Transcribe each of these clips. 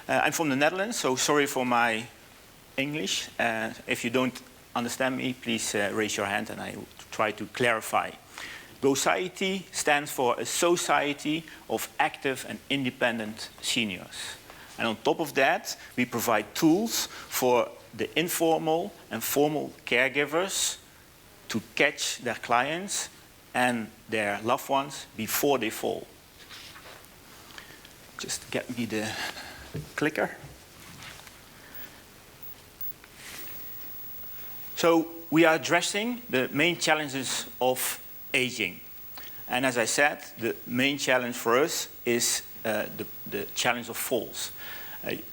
I'm from the Netherlands, so sorry for my English. If you don't understand me, please raise your hand and I will try to clarify. Gociety stands for a society of active and independent seniors. And on top of that, we provide tools for the informal and formal caregivers to catch their clients and their loved ones before they fall. Just get me the clicker. So we are addressing the main challenges of aging. And as I said, the main challenge for us is the challenge of falls.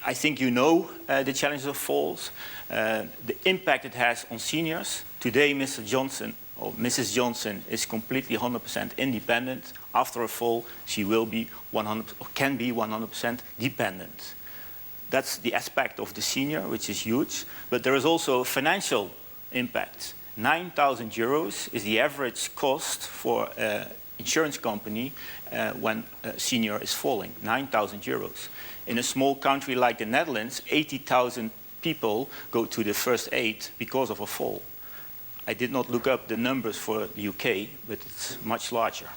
I think you know the challenges of falls, the impact it has on seniors. Today, Mr. Johnson or Mrs. Johnson is completely 100% independent. After a fall, she will be 100 or can be 100% dependent. That's the aspect of the senior, which is huge. But there is also a financial impact. 9,000 euros is the average cost for an insurance company when a senior is falling. 9,000 euros. In a small country like the Netherlands, 80,000 people go to the first aid because of a fall. I did not look up the numbers for the UK, but it's much larger.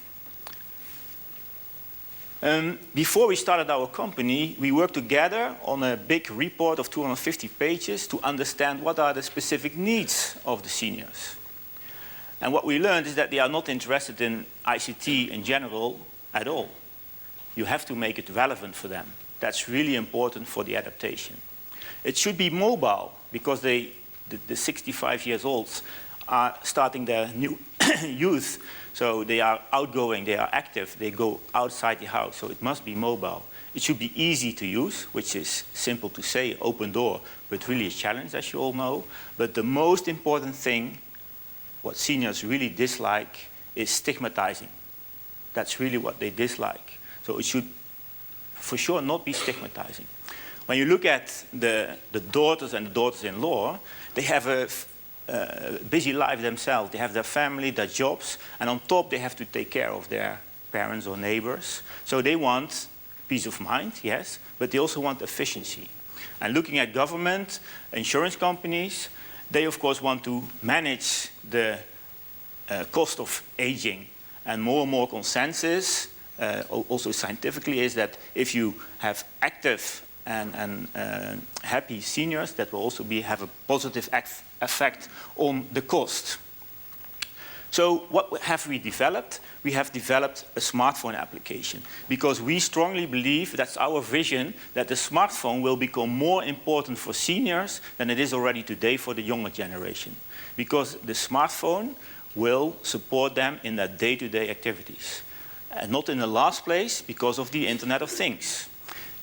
Before we started our company, we worked together on a big report of 250 pages to understand what are the specific needs of the seniors. And what we learned is that they are not interested in ICT in general at all. You have to make it relevant for them. That's really important for the adaptation. It should be mobile, because the 65 years olds are starting their new youth. So they are outgoing, they are active, they go outside the house, so it must be mobile. It should be easy to use, which is simple to say, open door, but really a challenge, as you all know. But the most important thing, what seniors really dislike, is stigmatizing. That's really what they dislike. So it should, for sure, not be stigmatizing. When you look at the daughters and the daughters-in-law, they have a busy life themselves. They have their family, their jobs, and on top they have to take care of their parents or neighbors. So they want peace of mind, yes, but they also want efficiency. And looking at government, insurance companies, they of course want to manage the cost of aging. And more consensus, also scientifically, is that if you have active and happy seniors, that will also have a positive effect on the cost. So what have we developed? We have developed a smartphone application, because we strongly believe, that's our vision, that the smartphone will become more important for seniors than it is already today for the younger generation. Because the smartphone will support them in their day-to-day activities. And not in the last place, because of the Internet of Things.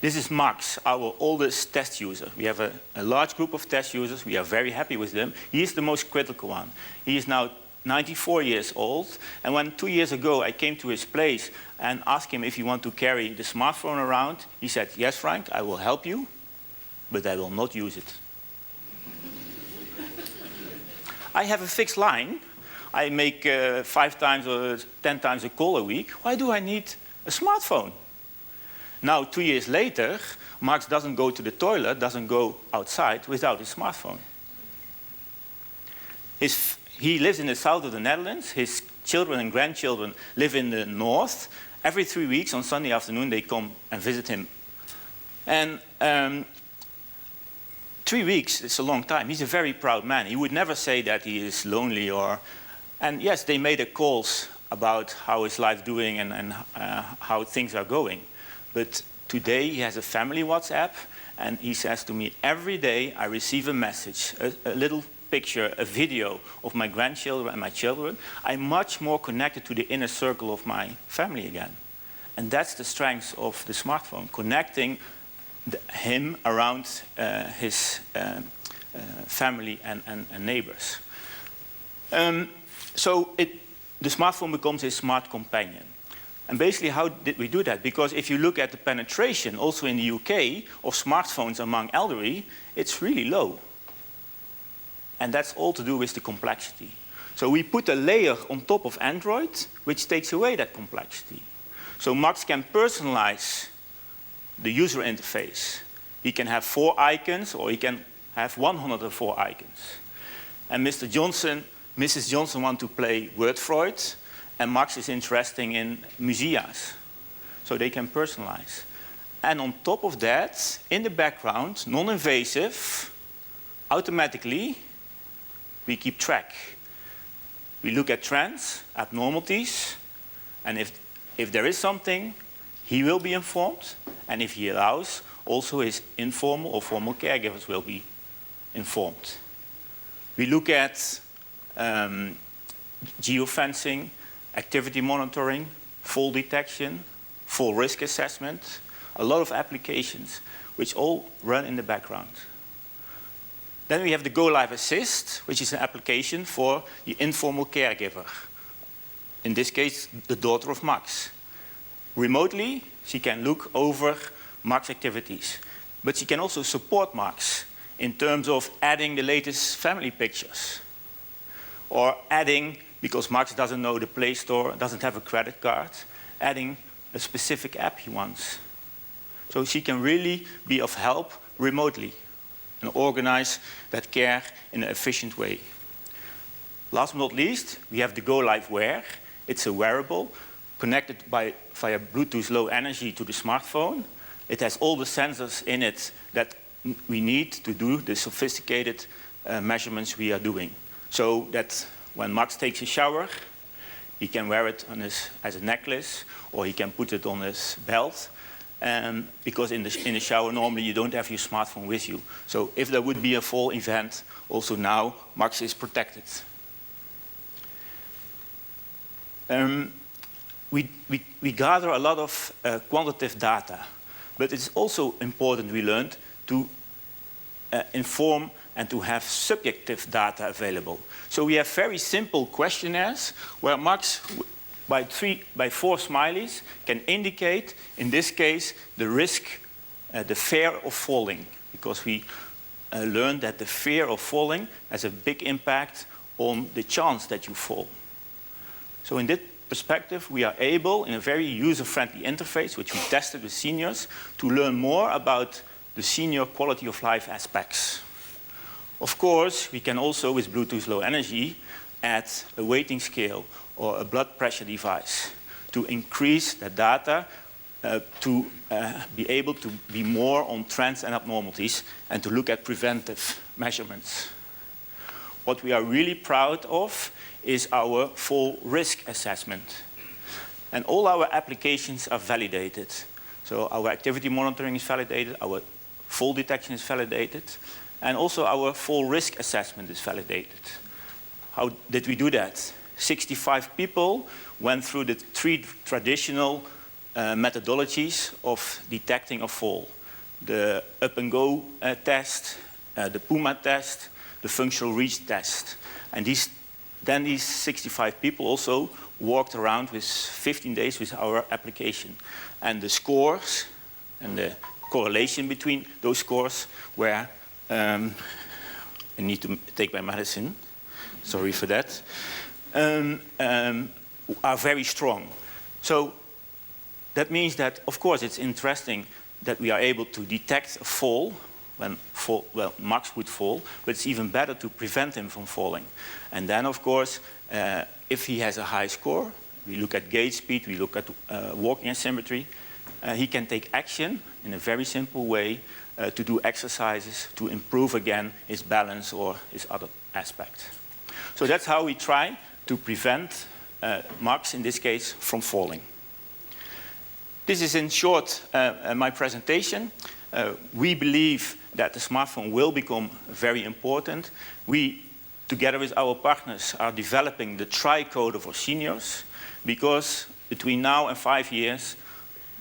This is Max, our oldest test user. We have a large group of test users. We are very happy with them. He is the most critical one. He is now 94 years old. And when 2 years ago I came to his place and asked him if he wanted to carry the smartphone around, he said, "Yes, Frank, I will help you, but I will not use it." I have a fixed line. I make 5 times or 10 times a call a week. Why do I need a smartphone? Now, 2 years later, Max doesn't go to the toilet, doesn't go outside without his smartphone. He lives in the south of the Netherlands. His children and grandchildren live in the north. Every 3 weeks on Sunday afternoon, they come and visit him. And 3 weeks, it's a long time. He's a very proud man. He would never say that he is lonely or... And yes, they made calls about how his life doing and how things are going. But today he has a family WhatsApp, and he says to me, every day I receive a message, a little picture, a video of my grandchildren and my children. I'm much more connected to the inner circle of my family again. And that's the strength of the smartphone, connecting him around his family and neighbors. So the smartphone becomes a smart companion. And basically, how did we do that? Because if you look at the penetration, also in the UK, of smartphones among elderly, it's really low. And that's all to do with the complexity. So we put a layer on top of Android, which takes away that complexity. So Max can personalize the user interface. He can have 4 icons, or he can have 104 icons. And Mr. Johnson, Mrs. Johnson want to play Wordfreud, and Max is interested in museas. So they can personalize. And on top of that, in the background, non-invasive, automatically, we keep track. We look at trends, abnormalities, and if there is something, he will be informed, and if he allows, also his informal or formal caregivers will be informed. We look at geofencing, activity monitoring, fall detection, fall risk assessment, a lot of applications which all run in the background. Then we have the Go Live Assist, which is an application for the informal caregiver. In this case, the daughter of Max. Remotely, she can look over Max activities, but she can also support Max in terms of adding the latest family pictures, or adding, because Max doesn't know the Play Store, doesn't have a credit card, adding a specific app he wants. So she can really be of help remotely and organize that care in an efficient way. Last but not least, we have the Go Live Wear. It's a wearable connected via Bluetooth Low Energy to the smartphone. It has all the sensors in it that we need to do the sophisticated measurements we are doing. So that when Max takes a shower, he can wear it on as a necklace, or he can put it on his belt. Because in the shower, normally you don't have your smartphone with you. So if there would be a fall event, also now Max is protected. We gather a lot of quantitative data, but it's also important, we learned, to inform and to have subjective data available. So we have very simple questionnaires where Max, by 4 smileys, can indicate, in this case, the risk, the fear of falling, because we learned that the fear of falling has a big impact on the chance that you fall. So in this perspective, we are able, in a very user-friendly interface, which we tested with seniors, to learn more about the senior quality of life aspects. Of course, we can also, with Bluetooth Low Energy, add a weighting scale or a blood pressure device to increase the data to be able to be more on trends and abnormalities and to look at preventive measurements. What we are really proud of is our fall risk assessment. And all our applications are validated. So our activity monitoring is validated, our fall detection is validated, and also our fall risk assessment is validated. How did we do that? 65 people went through the 3 traditional methodologies of detecting a fall. The up and go test, the PUMA test, the functional reach test. And then these 65 people also walked around with 15 days with our application. And the scores and the correlation between those scores were, I need to take my medicine, sorry for that, are very strong. So that means that, of course, it's interesting that we are able to detect a fall when Max would fall, but it's even better to prevent him from falling. And then, of course, if he has a high score, we look at gait speed, we look at walking asymmetry, he can take action in a very simple way to do exercises to improve again his balance or his other aspects. So that's how we try to prevent Max, in this case, from falling. This is in short my presentation. We believe that the smartphone will become very important. We, together with our partners, are developing the tricoder for seniors, because between now and 5 years,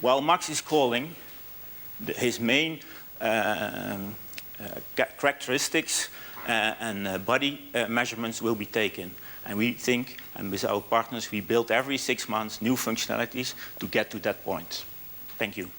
while Max is calling, his main characteristics and body measurements will be taken. And we think, and with our partners, we build every 6 months new functionalities to get to that point. Thank you.